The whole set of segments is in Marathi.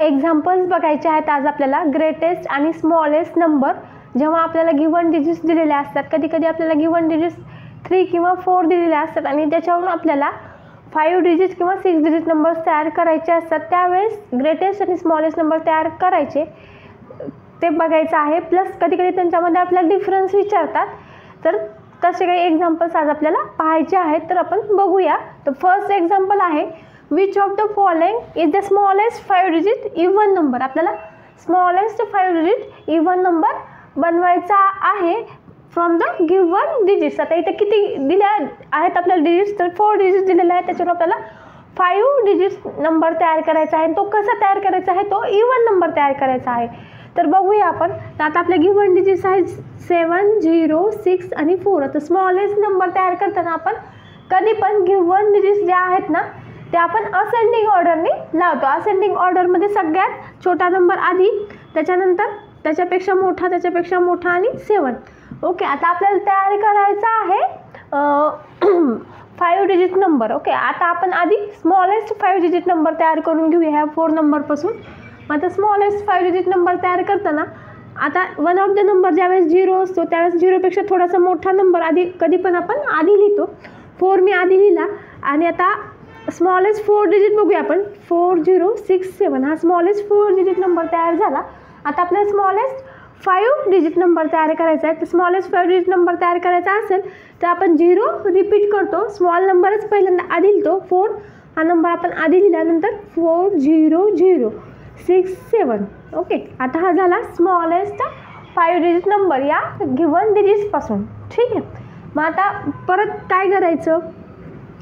एक्झाम्पल्स बघायचे आहेत आज आपल्याला. ग्रेटेस्ट आणि स्मॉलेस्ट नंबर जेव्हा आपल्याला गिवन डिजिट्स दिलेले असतात, कधी कधी आपल्याला गिवन डिजिट्स 3 किंवा 4 दिलेले असतात आणि त्याच्यावरून आपल्याला 5 डिजिट किंवा 6 डिजिट नंबर्स तयार करायचे असतात, त्यावेळेस ग्रेटेस्ट आणि स्मॉलेस्ट नंबर तयार करायचे ते बघायचं आहे. प्लस कधी कधी त्यांच्यामध्ये आपल्याला डिफरन्स विचारतात, तर तसे काही एक्झाम्पल्स आज आपल्याला पाहायचे आहेत, तर आपण बघूया. तर फर्स्ट एक्झाम्पल आहे, which of the following is the smallest 5 digit even number. आपल्याला स्मॉलेस्ट 5 डिजिट इव्हन नंबर बनवायचा आहे फ्रॉम द गिव्हन डिजिट्स. आता इथे किती दिल्या आहेत आपल्याला डिजिट्स, तर 4 डिजिट्स दिलेले आहेत, त्याच्यावर आपल्याला 5 डिजिट्स नंबर तयार करायचा आहे. तो कसा तयार करायचा आहे, तो इव्हन नंबर तयार करायचा आहे. तर बघूया आपण. तर आता आपल्या गिव्हन डिजिट्स आहेत 7, 0, 6 आणि 4. आता स्मॉलेस्ट नंबर तयार करताना आपण कधी पण गिव्हन डिजिट्स ज्या आहेत ना, ते आपण असेंडिंग ऑर्डरने लावतो. असेंडिंग ऑर्डरमध्ये सगळ्यात छोटा नंबर आधी, त्याच्यानंतर त्याच्यापेक्षा मोठा आणि 7. ओके, आता आपल्याला तयार करायचा आहे 5 डिजिट नंबर. ओके, आता आपण आधी स्मॉलेस्ट 5 डिजिट नंबर तयार करून घेऊया ह्या 4 नंबरपासून. आता स्मॉलेस्ट 5 डिजिट नंबर तयार करताना आता वन ऑफ द नंबर ज्यावेळेस 0 असतो त्यावेळेस 0पेक्षा थोडासा मोठा नंबर आधी कधी पण आपण आधी लिहितो. 4 मी आधी लिहिला आणि आता स्मॉलेस्ट 4 डिजिट बघूया आपण. 4, 0, 6, 7 हा स्मॉलेस्ट 4 डिजिट नंबर तयार झाला. आता आपल्याला स्मॉलेस्ट 5 डिजिट नंबर तयार करायचा आहे. तर स्मॉलेस्ट 5 डिजिट नंबर तयार करायचा असेल तर आपण 0 रिपीट करतो. स्मॉल नंबरच पहिल्यांदा आधी लिहितो. 4 हा नंबर आपण आधी लिहिल्यानंतर 4, 0, 0, 6, 7. ओके, आता हा झाला स्मॉलेस्ट 5 डिजिट नंबर या गिव्हन डिजिट्सपासून. ठीक आहे, मग आता परत काय करायचं,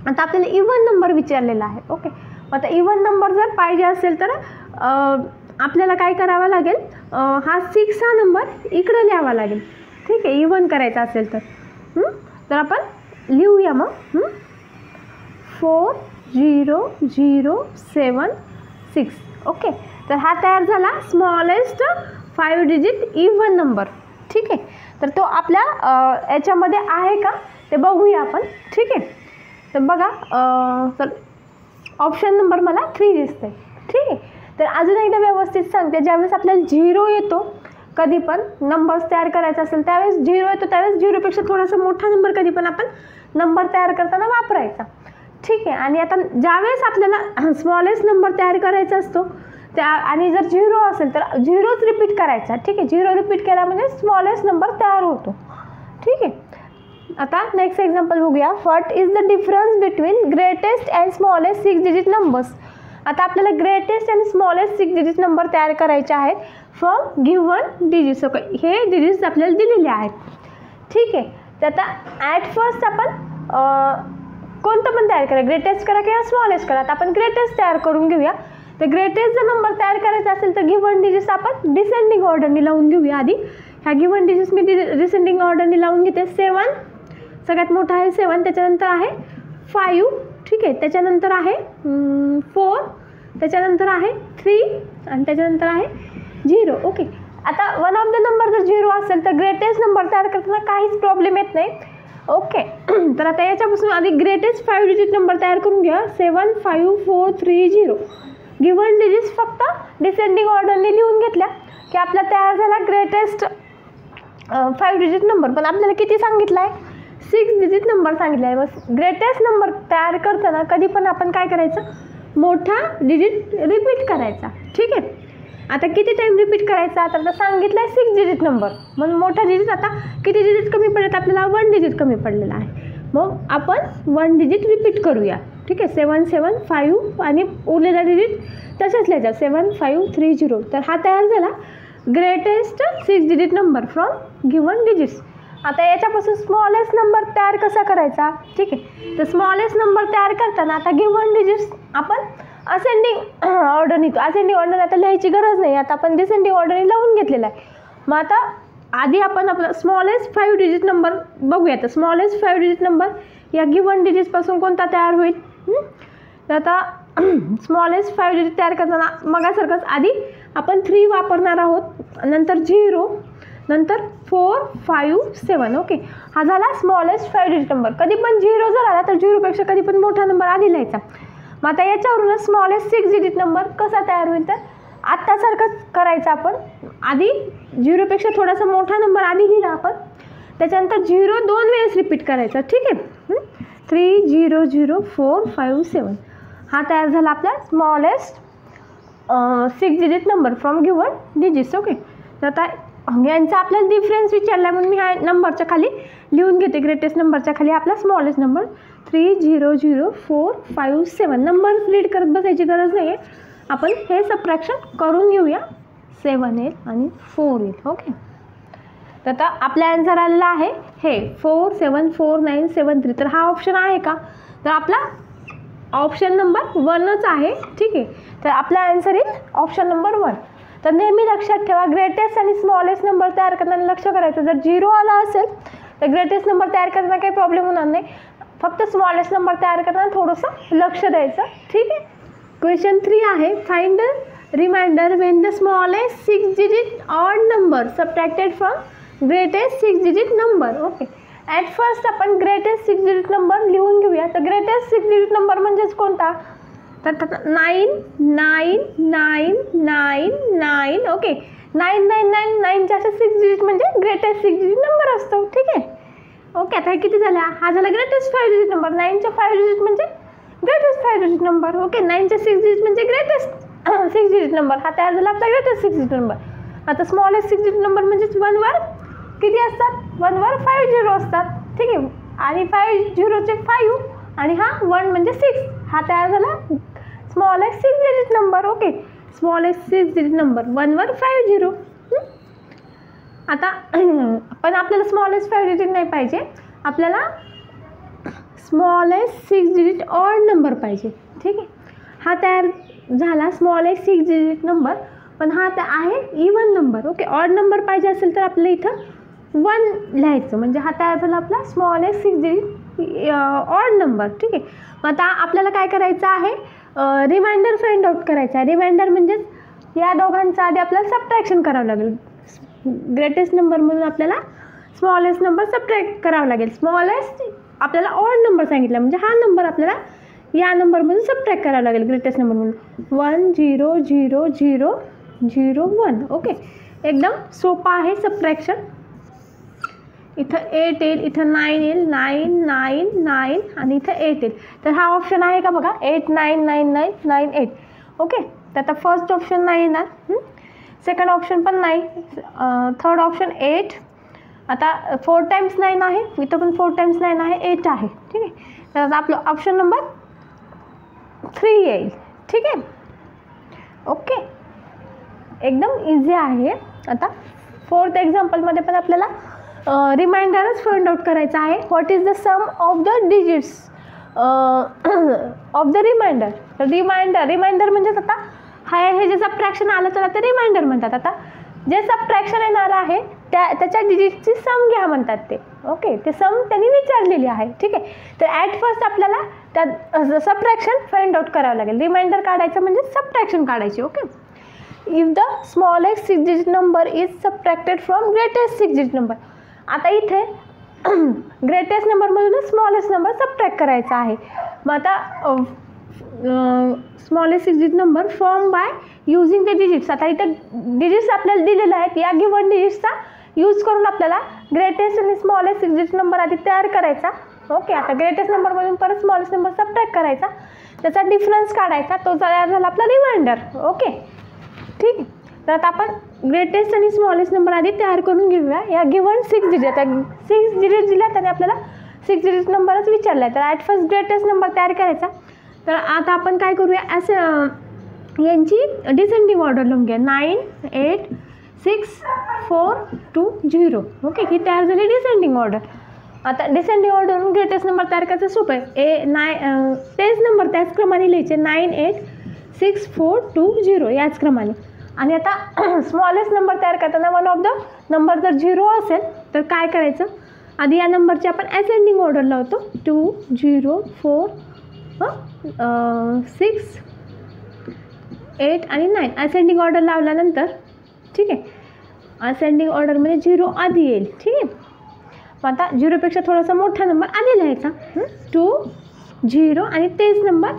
आता आपल्याला इव्हन नंबर विचारलेला आहे. ओके, आता इव्हन नंबर जर पाहिजे असेल तर आपल्याला काय करावं लागेल, हा 6 हा नंबर इकडं लिहावा लागेल. ठीक आहे, इव्हन करायचा असेल तर आपण लिहूया मग 4, 0, 0, 7, 6. ओके, तर हा तयार झाला स्मॉलेस्ट 5 डिजिट इव्हन नंबर. ठीक आहे, तर तो आपल्या याच्यामध्ये आहे का ते बघूया आपण. ठीक आहे, तर बघा, तर ऑप्शन नंबर मला 3 दिसते. ठीक आहे, तर अजून एकदा व्यवस्थित सांगते. ज्यावेळेस आपल्याला 0 येतो, कधी पण नंबर्स तयार करायचा असेल त्यावेळेस 0 येतो, त्यावेळेस 0पेक्षा थोडासा मोठा नंबर कधी पण आपण नंबर तयार करताना वापरायचा. ठीक आहे, आणि आता ज्यावेळेस आपल्याला स्मॉलेस्ट नंबर तयार करायचा असतो त्या आणि जर 0 असेल तर 0च रिपीट करायचा. ठीक आहे, 0 रिपीट केला म्हणजे स्मॉलेस्ट नंबर तयार होतो. ठीक आहे, आता नेक्स्ट एक्झाम्पल बघूया. What is the difference between greatest and smallest 6 digit numbers. आता आपल्याला ग्रेटेस्ट आणि स्मॉलेस्ट 6 डिजिट नंबर तयार करायचे आहेत फ्रॉम गिव्हन डिजिट्स. ओके, हे डिजिट्स आपल्याला दिलेले आहेत. ठीक आहे, तर आता ॲट फर्स्ट आपण कोणतं पण तयार करा, ग्रेटेस्ट करा किंवा स्मॉलेस्ट करा. आता आपण ग्रेटेस्ट तयार करून घेऊया. तर ग्रेटेस्ट जर नंबर तयार करायचा असेल तर गिव्हन डिजिट्स आपण डिसेंडिंग ऑर्डरने लावून घेऊया. आधी ह्या गिव्हन डिजिट्स मी डिसेंडिंग ऑर्डरने लावून घेते. 7 सगळ्यात मोठा आहे 7, त्याच्यानंतर आहे 5. ठीक आहे, त्याच्यानंतर आहे 4, त्याच्यानंतर आहे 3 आणि त्याच्यानंतर आहे 0. ओके, आता वन ऑफ द नंबर जर 0 असेल तर ग्रेटेस्ट नंबर तयार करताना काहीच प्रॉब्लेम येत नाही. ओके, तर आता याच्यापासून आधी ग्रेटेस्ट 5 डिजिट नंबर तयार करून घ्या. 7, 5, 4, 3, 0. गिव्हन डिजिट्स फक्त डिसेंडिंग ऑर्डरने लिहून घेतल्या की आपला तयार झाला ग्रेटेस्ट 5 डिजिट नंबर. पण आपल्याला किती सांगितलं आहे, 6 डिजिट नंबर सांगितलं आहे. मग ग्रेटेस्ट नंबर तयार करताना कधी पण आपण काय करायचं, मोठा डिजिट रिपीट करायचा. ठीक आहे, आता किती टाईम रिपीट करायचा, आता सांगितलं आहे 6 डिजिट नंबर. मग मोठा डिजिट आता किती डिजिट कमी पडलेत, आपल्याला 1 डिजिट कमी पडलेला आहे. मग आपण 1 डिजिट रिपीट करूया. ठीक आहे, 7, 7, 5 आणि उरलेला डिजिट तसेच लिहायचा 7, 5, 3, 0. तर हा तयार झाला greatest 6 digit number from given digits. आता याच्यापासून स्मॉलेस्ट नंबर तयार कसा करायचा. ठीक आहे, तर स्मॉलेस्ट नंबर तयार करताना आता गिव्हन डिजिट्स आपण असेंडिंग ऑर्डर लिहितो. असेंडिंग ऑर्डर आता लिहायची गरज नाही, आता आपण डिसेंडिंग ऑर्डरने लावून घेतलेला आहे. मग आता आधी आपण आपला स्मॉलेस्ट 5 डिजिट नंबर बघूया. तर स्मॉलेस्ट 5 डिजिट नंबर या गिव्हन डिजिट्सपासून कोणता तयार होईल. तर आता स्मॉलेस्ट 5 डिजिट तयार करताना मगासारखंच आधी आपण 3 वापरणार आहोत, नंतर 0, नंतर 4, 5, 7. ओके, हा झाला स्मॉलेस्ट 5 डिजिट नंबर. कधी पण 0 जर आला तर 0पेक्षा कधी पण मोठा नंबर आधी लिहायचा. मग आता याच्यावरूनच स्मॉलेस्ट 6 डिजिट नंबर कसा तयार होईल, तर आत्तासारखंच करायचं आपण. आधी 0पेक्षा थोडासा मोठा नंबर आधी लिहिला आपण, त्याच्यानंतर 0 2 वेळेस रिपीट करायचा. ठीक आहे. 300457 हा तयार झाला आपला smallest 6 digit number from given digits. Okay. तर आता यांचा आपल्याला डिफरन्स विचारला म्हणून मी ह्या नंबरच्या खाली लिहून घेते. ग्रेटेस्ट नंबरच्या खाली आपला स्मॉलेस्ट नंबर 300457. नंबर रीड करत बसायची गरज नाही आहे, आपण हे सबट्रॅक्शन करून घेऊया. 7 येईल आणि 4 येईल. ओके. तर आता आपला आन्सर आलेला आहे हे 474973. तर हा ऑप्शन आहे का? तर आपला ऑप्शन नंबर 1च आहे. ठीक आहे. तर आपला आन्सर येईल ऑप्शन नंबर 1. तर नेहमी लक्षात ठेवा, ग्रेटेस्ट आणि स्मॉलेस्ट नंबर तयार करताना लक्ष करायचं. जर 0 आला असेल तर ग्रेटेस्ट नंबर तयार करताना काही प्रॉब्लेम होणार नाही, फक्त स्मॉलेस्ट नंबर तयार करताना थोडंसं लक्ष द्यायचं. ठीक आहे. क्वेश्चन 3 आहे, find the remainder when the smallest 6 digit odd number subtracted from greatest 6 digit number. Okay. At first आपण ग्रेटेस्ट 6 डिजिट नंबर लिहून घेऊया. तर ग्रेटेस्ट 6 डिजिट नंबर म्हणजेच कोणता? तर 999999. ओके. 9999 चे 6 डिजिट म्हणजे ग्रेटेस्ट 6 डिजिट नंबर असतो. ठीक आहे. ओके. आता किती झाला? हा झाला ग्रेटेस्ट 5 डिजिट नंबर. 9 चे 5 डिजिट म्हणजे ग्रेटेस्ट 5 डिजिट नंबर. ओके. 9 चे 6 डिजिट म्हणजे ग्रेटेस्ट 6 डिजिट नंबर. हा तयार झाला आपला ग्रेटेस्ट 6 डिजिट नंबर. आता स्मॉलेस्ट 6 डिजिट नंबर म्हणजेच 1 वर किती असतात? 1 वर 5 झिरो असतात. ठीक आहे. आणि 5 झिरोचे 5 आणि हा 1 म्हणजे 6. हा तयार झाला smallest 6 digit number. Okay. Smallest 6 digit number 1 वर 5 झिरो. आता पण आपल्याला स्मॉलेस्ट 5 डिजिट नाही पाहिजे, आपल्याला स्मॉलेस्ट 6 डिजिट ऑड नंबर पाहिजे. ठीक आहे. हा तयार झाला स्मॉलेस्ट 6 डिजिट नंबर, पण हा आहे even number. Okay. Odd number पाहिजे असेल तर आपल्याला इथं 1 लिहायचं, म्हणजे हा तयार झाला आपला स्मॉलेस्ट 6 डिजिट ऑड नंबर. ठीक आहे. मग आता आपल्याला काय करायचं आहे? रिमाइंडर फाइंड आउट करायचा आहे. रिमाइंडर म्हणजेच या दोघांचा आधी आपल्याला सबट्रॅक्शन करावं लागेल. ग्रेटेस्ट नंबरमधून आपल्याला स्मॉलेस्ट नंबर सबट्रॅक्ट करावं लागेल. स्मॉलेस्ट आपल्याला ऑड नंबर सांगितला, म्हणजे हा नंबर आपल्याला या नंबरमधून सबट्रॅक्ट करावं लागेल ग्रेटेस्ट नंबरमधून. 100001. ओके. एकदम सोपा आहे सबट्रॅक्शन. इथं 8 येईल, इथं 9 येईल, 999 आणि इथं 8 येईल. तर हा ऑप्शन आहे का बघा, 899998. ओके. तर आता फर्स्ट ऑप्शन नाही येणार, सेकंड ऑप्शन पण नाही, थर्ड ऑप्शन 8. आता 4 टाइम्स 9 आहे, इथं पण 4 टाइम्स 9 आहे, 8 आहे. ठीक आहे. तर आता आपलं ऑप्शन नंबर 3 येईल. ठीक आहे. ओके. एकदम इझी आहे. आता 4th एक्झाम्पलमध्ये पण आपल्याला रिमाइंडरच फाइंड आउट करायचा आहे. What is the sum of the digits of the remainder. तर रिमाइंडर म्हणजेच आता हे जे सबट्रॅक्शन आलं तर आता रिमाइंडर म्हणतात. आता जे सबट्रॅक्शन येणार आहे त्याच्या डिजिटची सम घ्या म्हणतात ते. ओके. ते सम त्यांनी विचारलेली आहे. ठीक आहे. तर ॲट फर्स्ट आपल्याला त्या सबट्रॅक्शन फाइंड आउट करावं लागेल. रिमाइंडर काढायचं म्हणजे सबट्रॅक्शन काढायची. Okay. If the smallest 6 digit number is subtracted from greatest 6 digit number. आता इथे ग्रेटेस्ट नंबरमधूनच स्मॉलेस्ट नंबर सबट्रॅक्ट करायचा आहे. मग आता smallest 6 digit number form by using the digits. आता इथं डिजिट्स आपल्याला दिलेले आहेत, या गिवन डिजिट्सचा यूज करून आपल्याला ग्रेटेस्ट आणि स्मॉलेस्ट 6 डिजिट नंबर आधी तयार करायचा. ओके. आता ग्रेटेस्ट नंबरमधून परत स्मॉलेस्ट नंबर सबट्रॅक्ट करायचा, त्याचा डिफरन्स काढायचा, तो तयार झाला आपला रिमाइंडर. ओके. ठीक आहे. तर आता आपण ग्रेटेस्ट आणि स्मॉलेस्ट नंबर आधी तयार करून घेऊया. या गिवन 6 डिजिट, आता 6 डिजिट दिल्यात आणि आपल्याला 6 डिजिट नंबरच विचारला आहे. तर ॲट फर्स्ट ग्रेटेस्ट नंबर तयार करायचा. तर आता आपण काय करूया, असं यांची डिसेंडिंग ऑर्डर लिहून घ्या. 9 8 6 4 2 0. ओके. ही तयार झाली डिसेंडिंग ऑर्डर. आता डिसेंडिंग ऑर्डरवरून ग्रेटेस्ट नंबर तयार करायचं सोपं आहे. तेच नंबर त्याच क्रमाने लिहायचे, 9 8 6 4 2 0 याच क्रमाने. आणि आता स्मॉलेस्ट नंबर तयार करताना वन ऑफ द नंबर जर 0 असेल तर काय करायचं, आधी या नंबरची आपण असेंडिंग ऑर्डर लावतो. 2 0 4 6 8 आणि 9 असेंडिंग ऑर्डर लावल्यानंतर, ठीक आहे, असेंडिंग ऑर्डरमध्ये 0 आधी येईल. ठीक आहे. मग आता 0पेक्षा थोडासा मोठा नंबर आधी लिहायचा. 2 0 आणि तेच नंबर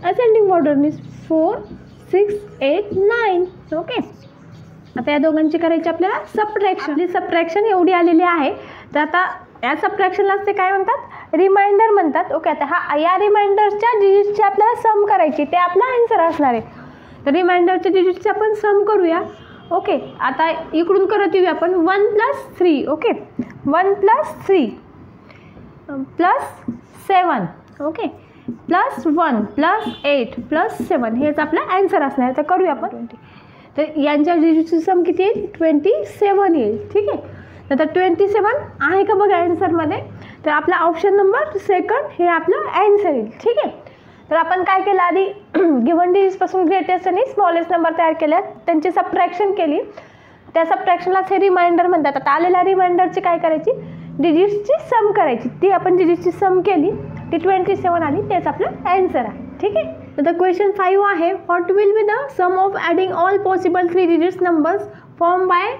असेंडिंग ऑर्डरने 4 6 8 9. ओके. आता या दोघांची करायची आपल्याला सबट्रॅक्शन. आपली सबट्रॅक्शन एवढी आलेली आहे. तर आता या सबट्रॅक्शनलाच ते काय म्हणतात, रिमाइंडर म्हणतात. ओके. आता या रिमाइंडरच्या डिजिटची आपल्याला सम करायची, ते आपला आन्सर असणार आहे. तर रिमाइंडरच्या डिजिटचे आपण सम करूया. ओके. आता इकडून करत येऊया आपण 1 + 3. ओके. 1 + 3 + 7. ओके. +1 +8 +7 हेच आपला आन्सर असणार आहे. तर करूया आपण. तर यांच्या डिजिटची सम किती येईल, 27 येईल. ठीक आहे. तर 27 आहे का बघा आन्सरमध्ये. तर आपला ऑप्शन नंबर सेकंड हे आपलं आन्सर येईल. ठीक आहे. तर आपण काय केलं, आधी गिव्हन डिजिट्सपासून ग्रेटेस्ट आणि स्मॉलेस्ट नंबर तयार केल्या, त्यांची सबट्रॅक्शन केली. त्या सबट्रॅक्शनलाच हे रिमाइंडर म्हणतात. आता आलेल्या रिमाइंडरची काय करायची, डिजिट्सची सम करायची. ती आपण डिजिटची सम केली, ती 27 आली, तेच आपलं आन्सर आहे. ठीक आहे. तर क्वेश्चन 5 आहे, what will be the sum of adding all possible 3 digits numbers form by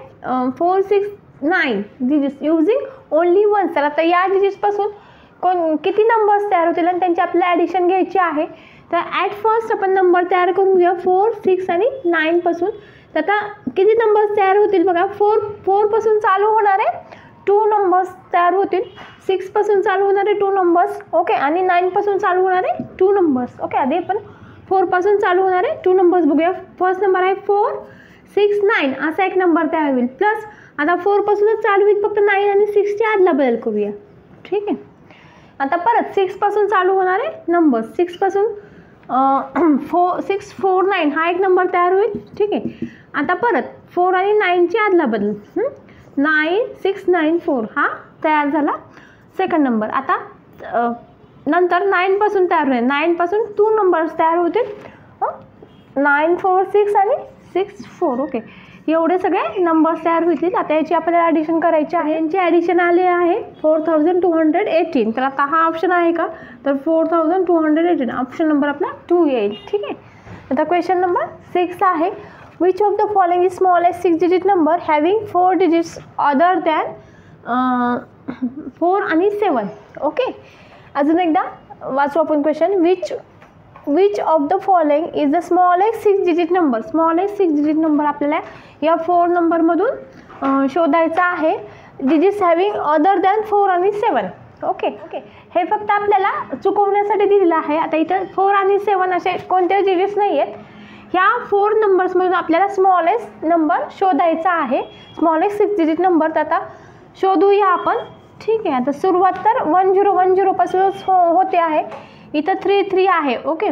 4, 6, 9 digits using only 1. तर आता या डिजिट्सपासून किती नंबर्स तयार होतील आणि त्यांची आपल्याला ॲडिशन घ्यायची आहे. तर ॲट फर्स्ट आपण नंबर तयार करून घेऊया 4, 6 आणि 9 पासून. तर आता किती नंबर्स तयार होतील बघा. 4 पासून चालू होणारे 2 नंबर्स तयार होतील. 6 पासून चालू होणारे 2 नंबर्स. ओके. आणि 9 पासून चालू होणारे 2 नंबर्स. ओके. आधी आपण 4 पासून चालू होणारे 2 नंबर्स बघूया. फर्स्ट नंबर आहे 4, 6, 9 असा एक नंबर तयार होईल. प्लस आता 4 पासूनच चालू होईल, फक्त 9 आणि 6 ची आदला बदल करूया. ठीक आहे. आता परत 6 पासून चालू होणारे नंबर्स. 6 पासून 6, 4, 9 हा एक नंबर तयार होईल. ठीक आहे. आता परत 4 आणि 9 ची आदला बदल, 9, 6, 9, 4 हा तयार झाला सेकंड नंबर. आता नंतर 9 पासून तयार होईल. 9 पासून 2 नंबर्स तयार होतील, 9, 4, 6 आणि 6, 4. ओके. एवढे सगळे नंबर्स तयार होतील. आता याची आपल्याला ॲडिशन करायची आहे. यांची ॲडिशन आले आहे 4218. तर आता हा ऑप्शन आहे का, तर 4218 ऑप्शन नंबर आपला 2 येईल. ठीक आहे. आता क्वेश्चन नंबर 6 आहे, which of the following is smallest 6 digit number having 4 digits other than 4 आणि 7. ओके. अजून एकदा वाचू आपण question. Which of the following is the smallest 6 digit number. Smallest 6 digit number आपल्याला या 4 नंबरमधून शोधायचा आहे. डिजिट्स हॅविंग अदर दॅन 4 आणि 7. ओके. हे फक्त आपल्याला चुकवण्यासाठी दिलेलं आहे. आता इथं 4 आणि 7 असे कोणतेच डिजिट्स नाही आहेत. ह्या 4 नंबर्समधून आपल्याला स्मॉलेस्ट नंबर शोधायचा आहे. स्मॉलेस्ट 6 डिजिट नंबर तर आता शोधूया आपण. ठीक आहे. आता सुरुवात तर 1010 पासूनच होते आहे. इथं 3 आहे. ओके.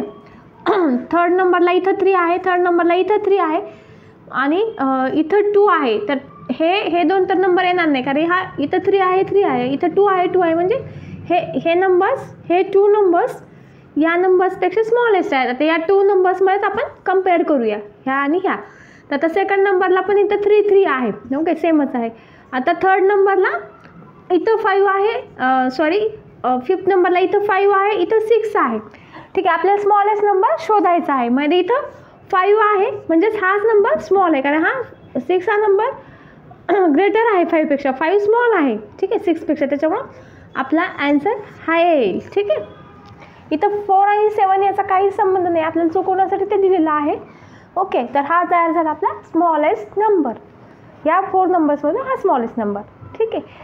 थर्ड नंबरला इथं 3 आहे. थर्ड नंबरला इथं 3 आहे आणि इथं 2 आहे. तर हे 2 तर नंबर येणार नाही, कारण हा इथं 3 आहे, इथं 2 आहे म्हणजे हे नंबर्स, हे 2 नंबर्स या नंबर्सपेक्षा स्मॉलेस्ट आहेत. आता या 2 नंबर्समध्येच आपण कम्पेअर करूया, ह्या आणि ह्या. तर आता सेकंड नंबरला पण इथं 3 आहे. ओके. सेमच आहे. आता थर्ड नंबरला इथं 5 आहे, फिफ्थ नंबरला इथं 5 आहे, इथं 6 आहे. ठीक आहे. आपल्याला स्मॉलेस्ट नंबर शोधायचा आहे. म्हणजे इथं 5 आहे म्हणजेच हाच नंबर स्मॉल आहे, कारण हा 6 हा नंबर ग्रेटर आहे 5 पेक्षा. 5 स्मॉल आहे. ठीक आहे 6 पेक्षा. त्याच्यामुळं आपला आन्सर हा येईल. ठीक आहे. इथं 4 आणि 7 याचा काही संबंध नाही, आपल्याला चुकवण्यासाठी ते दिलेलं आहे. ओके. तर हा तयार झाला आपला स्मॉलेस्ट नंबर. या 4 नंबर्समधून हा स्मॉलेस्ट नंबर. ठीक आहे.